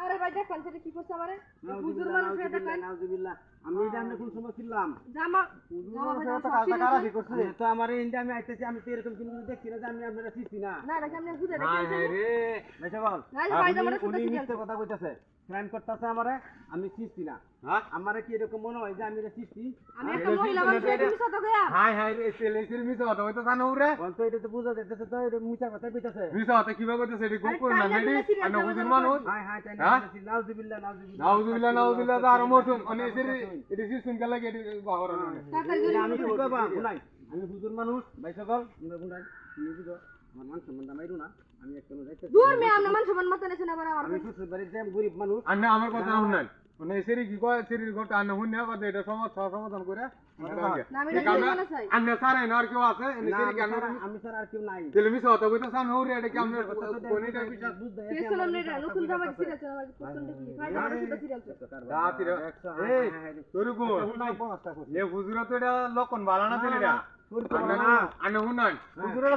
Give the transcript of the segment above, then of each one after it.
আরে ভাই দেখেন সেটা কি করছে আমারে হুজুর মানুষ এটা কাই নাউজুবিল্লাহ আমি এটা আমরা কোন সময় ছিলাম জামা তো আমারে ইন্দা আমি আইতেছি আমি তো এরকম কিন্তু দেখছি না যে আমি আপনারা চিছি না না এটা আমি হুজুর দেখেছি রে বেশা বল ভাই আমারে উনি মিথ্যা কথা কইতাছে ক্রাইম করতেছে আমারে আমি চিছি না হ্যাঁ আমারে কি এরকম মনে হয় যে আমি এটা চিছি আমি একটা মহিলা মানুষ এটা মিছা কথা কইয়া হাই হাই রে ছেলের মিছা কথা হইতো জানো রে কোন তো এটা তো বুঝা যাইতেছে তো এটা মিছা কথা কইতাছে মিছা কথা কিভাবে কইতাছে এটা গোপ করে না নেডি আর হুজুর মানুষ হাই হাই তাই নাউজুবিল্লাহ নাউজুবিল্লাহ নাউজুবিল্লাহ আর মতন মানে এটা সিস্টেম কে লাগে এটা বাহর না আমি কি করব শুনাই আমি হুজুর মানুষ ভাই সকল আমরা শুনাই তুমি বুঝো আমার মান সম্মান দামাইরু না আমি একটা যাইতে দূর মে আমরা মান সম্মান মাথা নেছ না আমার আমি শ্বশুর বাড়ির যে গরিব মানুষ আন্না আমার কথা শুনাই মানে এসেরি কি কয় এসেরির ঘরটা আন্না হুন না কথা এটা সমস্যা সমাধান করে আন্না সারাই না আর কেউ আছে এসেরি কেন আমি স্যার আর কেউ নাই তাহলে মিছা কথা কইতা সামনে হরে এটা কেমন কোনেটা বিশ্বাস বুঝ দেয় কে চলম নেটা নতুন জামা সিরিয়াল চলে কোনটা কি ভাই আমার সাথে সিরিয়াল চলে রাতে এই তোরে কো এ হুজুরা তো এটা লক্ষণ বালানা দিলে না আন্না হুনাই হুজুরের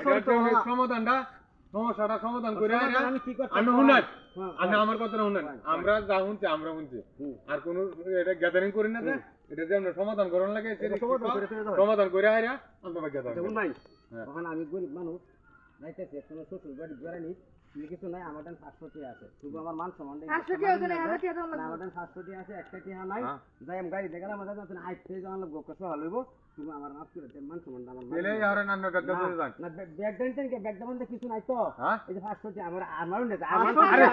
সমাধানটা সমস্যাটা সমাধান করে আমি কি করতে আমি শুনাই আমি আমার কথা শুনাই আমরা যা শুনছি আমরা শুনছি আর কোন এটা গ্যাদারিং করি না যে এটা যে আমরা সমাধান করন লাগে সেটা সমাধান করে আইরা আমরা গ্যাদারিং শুনাই তখন আমি গরিব মানুষ যাইতেছি কোন শ্বশুর বাড়ি ঘরে নি কিছু নাই আমার দেন 500 টাকা আছে শুধু আমার মান সম্মান 500 টাকা আছে না আমার দেন 500 টাকা আছে একটা টাকা নাই যাই আমি গাড়ি দেখালাম আমাদের জানেন আইতে যাওয়ার লোক কষ্ট হলইবো তুমি আমার মাফ করে দেন মান সম্মান আমার এলে আর নান্ন গাদ্দা করে যান না ব্যাগ দেন কে ব্যাগ দেন কিছু নাই তো এই যে 500 টাকা আমারও না আরে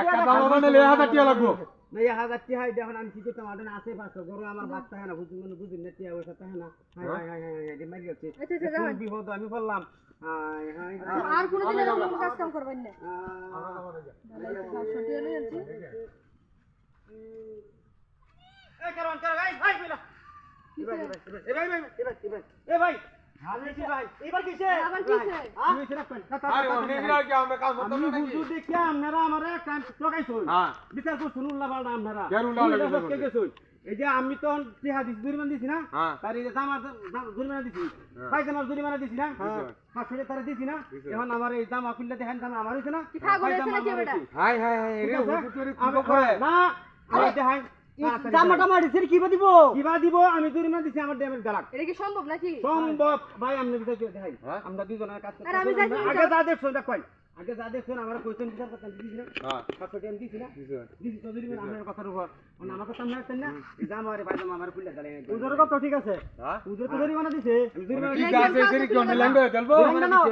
একটা দাম বানালে 1000 টাকা লাগবে না 1000 টাকা হাই দেখুন আমি কি করতে আমার দেন আছে 500 গরু আমার বাচ্চা হয় না হুজুর মানে বুঝিন না টাকা ওই সাথে হয় না হাই হাই হাই হাই এটা মারি গেছে আচ্ছা বিপদ আমি বললাম হাই হাই আর কোন দিন এরকম কাজ কাম করবেন না ছোট হলে আছে এই করুন কর ভাই ভাই বিলা এ ভাই আমি কি ভাই এবার কিসে আবার কিসে আমি সেটা কই আরে ওনেরা কি আমরা কাজ করতে না নাকি হুজুর দেখি আপনারা আমারে কাজ লাগাইছুন হ্যাঁ বিচার করছুন উল্লা বালটা আপনারা গেরুলা লাগাইছুন এই যে আমি তো হাদিস জরিমানা দিছি না তার এই যে জামার জরিমানা দিছি পায়জামার জরিমানা দিছি না 500 টাকা দিছি না এখন আমার এই জামা খুললে দেখেন জামা আমার হইছে না পায়জামা আমার হইছে হাই হাই হাই রে হুজুর কি করে না আরে দেখেন জামাটা মারিছে কিবা দিব আমি জরিমানা দিছি আমার ড্যামেজ গালাক এটা কি সম্ভব নাকি সম্ভব ভাই আপনি বিচার করে দেখাই আমরা দুজনের কাজ করতে আগে যা দেখছো এটা কই আগে যা দেখছেন আমরা কোশ্চেন বিচার করতে দিছি না হ্যাঁ 500 টাকা দিছি না দিছি তো জরিমানা আপনার কথার উপর মানে আমাকে সামনে আসছেন না জামারে পায়জামা আমার খুলে গালে উজোর কথা ঠিক আছে হ্যাঁ উজোর তো জরিমানা দিছে আমি জরিমানা ঠিক আছে সেরি কি অনলাইন করে চলবো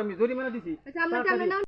আমি জরিমানা দিছি আচ্ছা আমরা কেমনে